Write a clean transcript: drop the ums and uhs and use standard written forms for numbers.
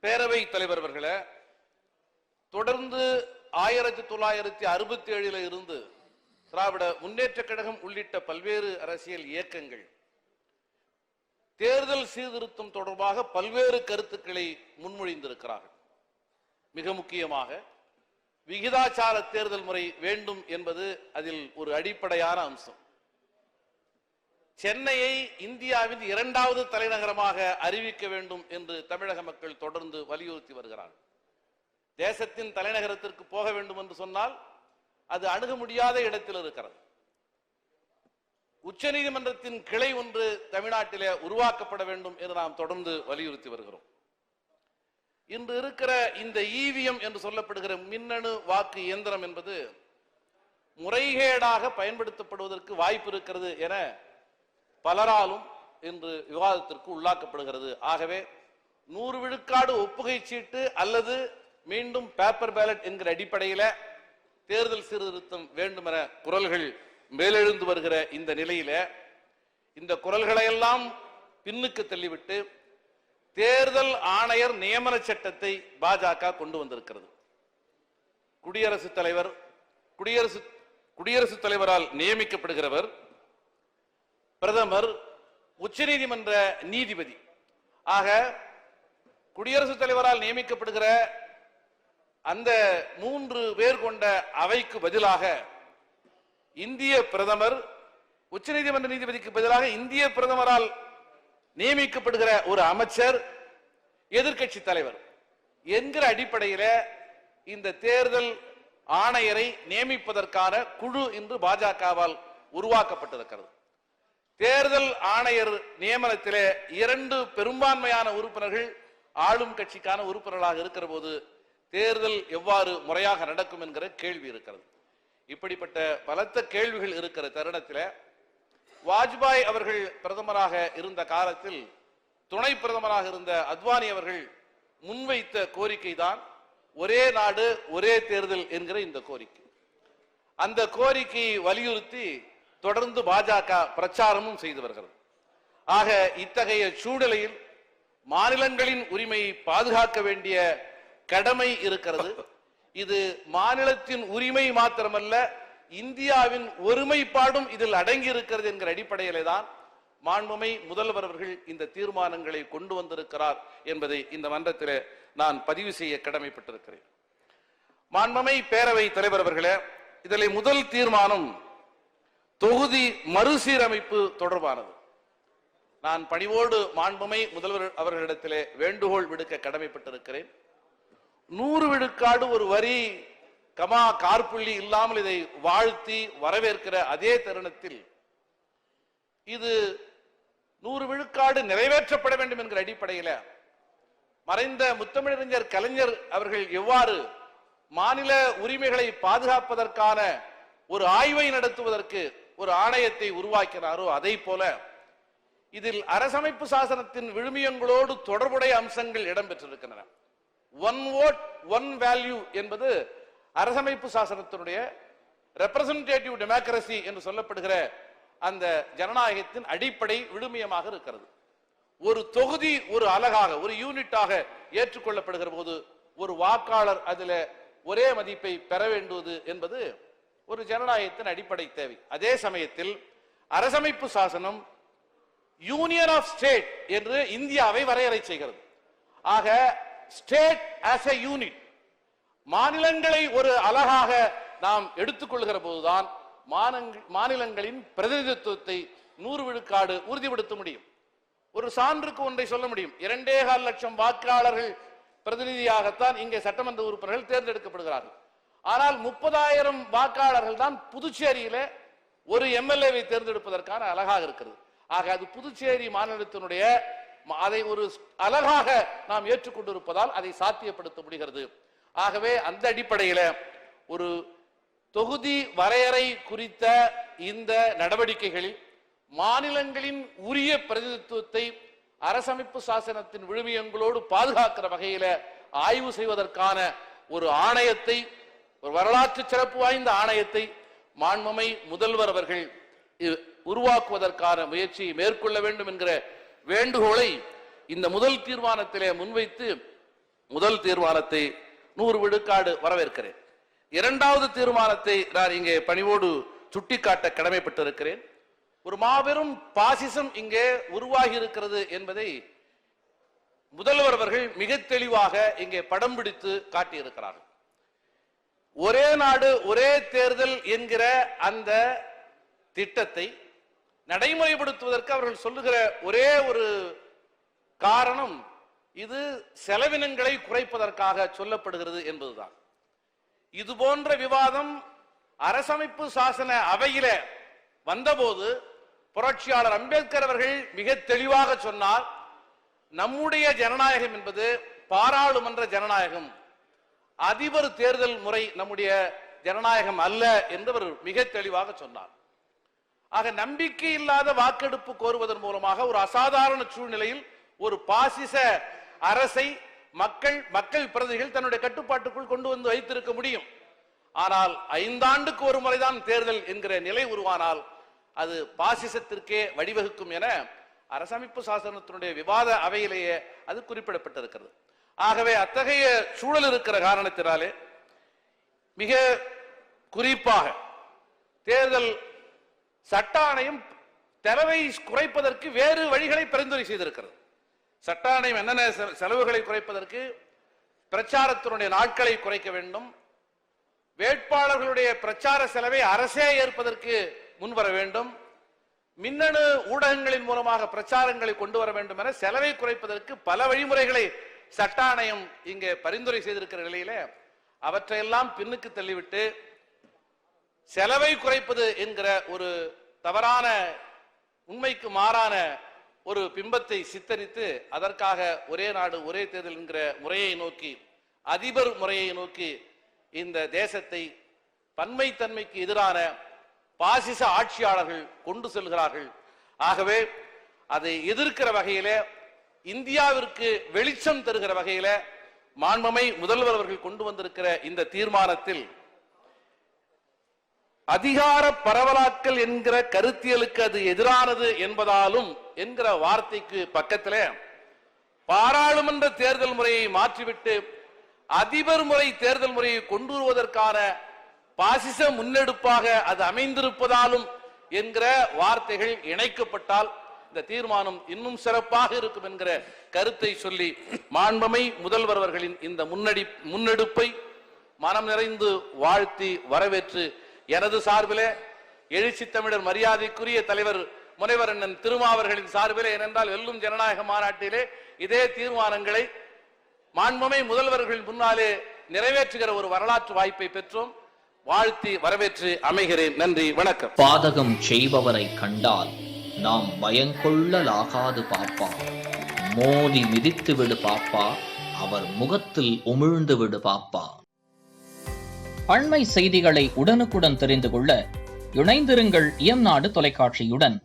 பேரவை தலைவர் அவர்களே, தொடர்ந்து 1967 இருந்து திராவிட முன்னேற்ற கழகம் உள்ளிட்ட பல்வேறு அரசியல் இயக்கங்கள் தேர்தல் சீர்திருத்தம் தொடர்பாக பல்வேறு கருத்துக்களை முன்மொழிந்திருக்கிறார்கள். மிக முக்கியமாக விகிதாச்சார தேர்தல் முறை வேண்டும் என்பது அதில் ஒரு அடிப்படையான அம்சம். சென்னையை இந்தியாவின் 2வது தலைநகரமாக அறிவிக்க வேண்டும் என்று தமிழக மக்கள் தொடர்ந்து வலியுறுத்தி வருகிறார்கள். தேசத்தின் தலைநகரத்திற்கு போக வேண்டும் என்று சொன்னால் அது அணுக முடியாத இடத்தில் இருக்கிறது. உச்சநீதிமன்றத்தின் கிளை ஒன்று தமிழ்நாட்டிலே உருவாக்கப்பட வேண்டும் என்று நாம் தொடர்ந்து வலியுறுத்தி வருகிறோம். இன்று இருக்கிற இந்த இவிஎம் என்று சொல்லப்படுகிற மின்னணு வாக்கு இயந்திரம் என்பது முறைகேடாக பயன்படுத்தப்படுவதற்கு வாய்ப்பு இருக்கிறது என பலராலும் இன்று விவாதத்திற்கு உள்ளாக்கப்படுகிறது. ஆகவே 100 விழுக்காடு ஒப்புகை சீட்டு அல்லது மீண்டும் பேப்பர் பேலட் என்கிற அடிப்படையில் தேர்தல் சீர்திருத்தம் வேண்டும் என குரல்கள் மேலெழுந்து வருகிற இந்த நிலையில இந்த குரல்களையெல்லாம் பின்னுக்கு தள்ளிவிட்டு தேர்தல் ஆணையர் நியமன சட்டத்தை பாஜக கொண்டு வந்திருக்கிறது. குடியரசுத் தலைவரால் நியமிக்கப்படுகிறவர் பிரதமர், உச்சநீதிமன்ற நீதிபதி. ஆக குடியரசுத் தலைவரால் நியமிக்கப்படுகிற அந்த 3 பேர் கொண்ட அவைக்கு பதிலாக இந்திய பிரதமர், உச்சநீதிமன்ற நீதிபதிக்கு பதிலாக இந்திய பிரதமரால் நியமிக்கப்படுகிற ஒரு அமைச்சர், எதிர்க்கட்சி தலைவர் என்கிற அடிப்படையில் இந்த தேர்தல் ஆணையரை நியமிப்பதற்கான குழு இன்று பாஜகவால் உருவாக்கப்பட்டிருக்கிறது. தேர்தல் ஆணையர் நியமனத்திலே 2 பெரும்பான்மையான உறுப்பினர்கள் ஆளும் கட்சிக்கான உறுப்பினர்களாக இருக்கிற போது தேர்தல் எவ்வாறு முறையாக நடக்கும் என்கிற கேள்வி இருக்கிறது. இப்படிப்பட்ட பலத்த கேள்விகள் இருக்கிற தருணத்தில் வாஜ்பாய் அவர்கள் பிரதமராக இருந்த காலத்தில் துணை பிரதமராக இருந்த அத்வானி அவர்கள் முன்வைத்த கோரிக்கை தான் ஒரே நாடு ஒரே தேர்தல் என்கிற இந்த கோரிக்கை. அந்த கோரிக்கையை வலியுறுத்தி தொடர்ந்து பாஜக பிரச்சாரமும் செய்து வருகிறது. ஆக இத்தகைய சூழ்நிலையில் மாநிலங்களின் உரிமையை பாதுகாக்க வேண்டிய கடமை இருக்கிறது. இது மாநிலத்தின் உரிமை மாத்திரமல்ல, இந்தியாவின் ஒருமைப்பாடும் இதில் அடங்கி இருக்கிறது என்கிற அடிப்படையிலே தான் மாண்புமை முதல்வர் அவர்கள் இந்த தீர்மானங்களை கொண்டு வந்திருக்கிறார் என்பதை இந்த மன்றத்தில் நான் பதிவு செய்ய கடமைப்பட்டிருக்கிறேன். மாண்புமை பேரவை தலைவர் அவர்களே, இதில் முதல் தீர்மானம் தொகுதி மறுசீரமைப்பு தொடர்பானது. நான் பணிவோடு மாண்புமை முதல்வர் அவர்களிடத்திலே வேண்டுகோள் விடுக்க கடமைப்பட்டிருக்கிறேன். 100 விழுக்காடு ஒரு வரி கமா கார்புள்ளி இல்லாமல் இதை வாழ்த்தி வரவேற்கிற அதே தருணத்தில் இது 100 விழுக்காடு நிறைவேற்றப்பட வேண்டும் என்கிற அடிப்படையில் மறைந்த முத்தமிழறிஞர் கலைஞர் அவர்கள் எவ்வாறு மாநில உரிமைகளை பாதுகாப்பதற்கான ஒரு ஆய்வை நடத்துவதற்கு ஒரு ஆணையத்தை உருவாக்கினாரோ அதை போல இதில் அரசமைப்பு சாசனத்தின் விழுமியங்களோடு தொடர்புடைய அம்சங்கள் இடம்பெற்றிருக்கின்றன. ஒன் வோட் ஒன் வேல்யூ என்பது அரசமைப்பு சாசனத்தினுடைய ரெப்ரசன்டேட்டிவ் டெமோக்ரசி என்று சொல்லப்படுகிற அந்த ஜனநாயகத்தின் அடிப்படை விழுமியமாக இருக்கிறது. ஒரு தொகுதி ஒரு அலகாக ஒரு யூனிட்டாக ஏற்றுக்கொள்ளப்படுகிற போது ஒரு வாக்காளர் அதில் ஒரே மதிப்பை பெற வேண்டுவது என்பது ஒரு ஜனநாயகத்தின் அடிப்படை தேவை. அதே சமயத்தில் அரசமைப்பு சாசனம் யூனியன் ஆஃப் ஸ்டேட் என்று இந்தியாவை வரையறை செய்கிறது. ஆக ஸ்டேட் ஆஸ் எ யூனிட், மாநிலங்களை ஒரு அலகாக நாம் எடுத்துக்கொள்கிற போதுதான் மாநிலங்களின் பிரதிநிதித்துவத்தை 100 விழுக்காடு உறுதிப்படுத்த முடியும். ஒரு சான்றுக்கு ஒன்றை சொல்ல முடியும். 2.25 லட்சம் வாக்காளர்கள் பிரதிநிதியாகத்தான் இங்கே சட்டமன்ற உறுப்பினர்கள் தேர்ந்தெடுக்கப்படுகிறார்கள். ஆனால் 30,000 வாக்காளர்கள் தான் புதுச்சேரியில ஒரு எம்எல்ஏவை தேர்ந்தெடுப்பதற்கான அலகாக இருக்கிறது. ஆக அது புதுச்சேரி மாநிலத்தினுடைய அதை ஒரு அலகாக நாம் ஏற்றுக்கொண்டிருப்பதால் அதை சாத்தியப்படுத்த முடிகிறது. ஆகவே அந்த அடிப்படையில் ஒரு தொகுதி வரையறை குறித்த இந்த நடவடிக்கைகளில் மாநிலங்களின் உரிய பிரதிநிதித்துவத்தை அரசமைப்பு சாசனத்தின் விழுமியங்களோடு பாதுகாக்கிற வகையில ஆய்வு செய்வதற்கான ஒரு ஆணையத்தை, ஒரு வரலாற்று சிறப்பு வாய்ந்த ஆணையத்தை மாண்புமை முதல்வர் அவர்கள் உருவாக்குவதற்கான முயற்சியை மேற்கொள்ள வேண்டும் என்கிற வேண்டுகோளை இந்த முதல் தீர்மானத்திலே முன்வைத்து முதல் தீர்மானத்தை 100 விழுக்காடு வரவேற்கிறேன். இரண்டாவது தீர்மானத்தை நான் இங்கே பணிவோடு சுட்டிக்காட்ட கடமைப்பட்டிருக்கிறேன். ஒரு மாபெரும் பாசிசம் இங்கே உருவாகி இருக்கிறது என்பதை முதல்வர் அவர்கள் மிக தெளிவாக இங்கே படம் பிடித்து காட்டியிருக்கிறார்கள். ஒரே நாடு ஒரே தேர்தல் என்கிற அந்த திட்டத்தை நடைமுறைப்படுத்துவதற்கு அவர்கள் சொல்லுகிற ஒரே ஒரு காரணம் இது செலவினங்களை குறைப்பதற்காக சொல்லப்படுகிறது என்பதுதான். இது போன்ற விவாதம் அரசமைப்பு சாசன அவையில வந்தபோது புரட்சியாளர் அம்பேத்கர் அவர்கள் மிக தெளிவாக சொன்னார், நம்முடைய ஜனநாயகம் என்பது பாராளுமன்ற ஜனநாயகம், அதிபர் தேர்தல் முறை நம்முடைய ஜனநாயகம் அல்ல என்று அவர் மிக தெளிவாக சொன்னார். ஆக நம்பிக்கை இல்லாத வாக்கெடுப்பு கோருவதன் மூலமாக ஒரு அசாதாரண சூழ்நிலையில் ஒரு பாசிச அரசை மக்கள் பிரதிகள் தன்னுடைய கட்டுப்பாட்டுக்குள் கொண்டு வந்து வைத்திருக்க முடியும். ஆனால் 5 ஆண்டுக்கு ஒரு முறைதான் தேர்தல் என்கிற நிலை உருவானால் அது பாசிசத்திற்கே வழிவகுக்கும் என அரசமைப்பு சாசனத்தினுடைய விவாத அவையிலேயே அது குறிப்பிடப்பட்டிருக்கிறது. ஆகவே அத்தகைய சூழல் இருக்கிற காரணத்தினாலே மிக குறிப்பாக தேர்தல் சட்ட ஆணையம் செலவை குறைப்பதற்கு வேறு வழிகளை பரிந்துரை செய்திருக்கிறது. சட்ட ஆணையம் என்னென்ன செலவுகளை குறைப்பதற்கு பிரச்சாரத்தினுடைய நாட்களை குறைக்க வேண்டும், வேட்பாளர்களுடைய பிரச்சார செலவை அரசே ஏற்பதற்கு முன்வர வேண்டும், மின்னணு ஊடகங்களின் மூலமாக பிரச்சாரங்களை கொண்டு வர வேண்டும் என செலவை குறைப்பதற்கு பல வழிமுறைகளை சட்ட ஆணையம் இங்கே பரிந்துரை செய்திருக்கிற நிலையில அவற்றையெல்லாம் பின்னுக்கு தள்ளிவிட்டு செலவை குறைப்பது என்கிற ஒரு தவறான உண்மைக்கு மாறான ஒரு பிம்பத்தை சித்தரித்து அதற்காக ஒரே நாடு ஒரே தேர்தல் என்கிற முறையை நோக்கி, அதிபர் முறையை நோக்கி இந்த தேசத்தை பன்மைத்தன்மைக்கு எதிரான பாசிச ஆட்சியாளர்கள் கொண்டு செல்கிறார்கள். ஆகவே அதை எதிர்க்கிற வகையில, இந்தியாவிற்கு வெளிச்சம் தருகிற வகையில மாண்புமை முதல்வர் அவர்கள் கொண்டு வந்திருக்கிற இந்த தீர்மானத்தில் அதிகார பரவலாக்கல் என்கிற கருத்தியலுக்கு அது எதிரானது என்பதாலும் என்கிற வார்த்தைக்கு பக்கத்தில் பாராளுமன்ற தேர்தல் முறையை மாற்றிவிட்டு அதிபர் முறை தேர்தல் முறையை கொண்டு வருவதற்கான பாசிச முன்னெடுப்பாக அது அமைந்திருப்பதாலும் என்கிற வார்த்தைகள் இணைக்கப்பட்டால் இந்த தீர்மானம் இன்னும் சிறப்பாக இருக்கும் என்கிற கருத்தை சொல்லி மாண்புமை முதல்வர் அவர்களின் இந்த முன்னெடுப்பை மனம் நிறைந்து வாழ்த்தி வரவேற்று எனது சார்பிலே எழுச்சி தமிழர் மரியாதைக்குரிய தலைவர் முனைவர் அண்ணன் திருமாவர்களின் சார்பிலே, ஏனென்றால் வெல்லும் ஜனநாயக மாநாட்டிலே இதே தீர்மானங்களை மாண்புமை முதல்வர்கள் முன்னாலே நிறைவேற்றுகிற ஒரு வரலாற்று வாய்ப்பை பெற்றோம். வாழ்த்தி வரவேற்று அமைகிறேன். நன்றி, வணக்கம். பாதகம் செய்பவரை கண்டால் நாம் பயங்கொள்ளலாகாது பாப்பா, மோதி மிதித்து விடு பாப்பா, அவர் முகத்தில் உமிழ்ந்து விடு பாப்பா. அண்மை செய்திகளை உடனுக்குடன் தெரிந்து கொள்ள இணைந்திருங்கள் இயம்நாடு தொலைக்காட்சியுடன்.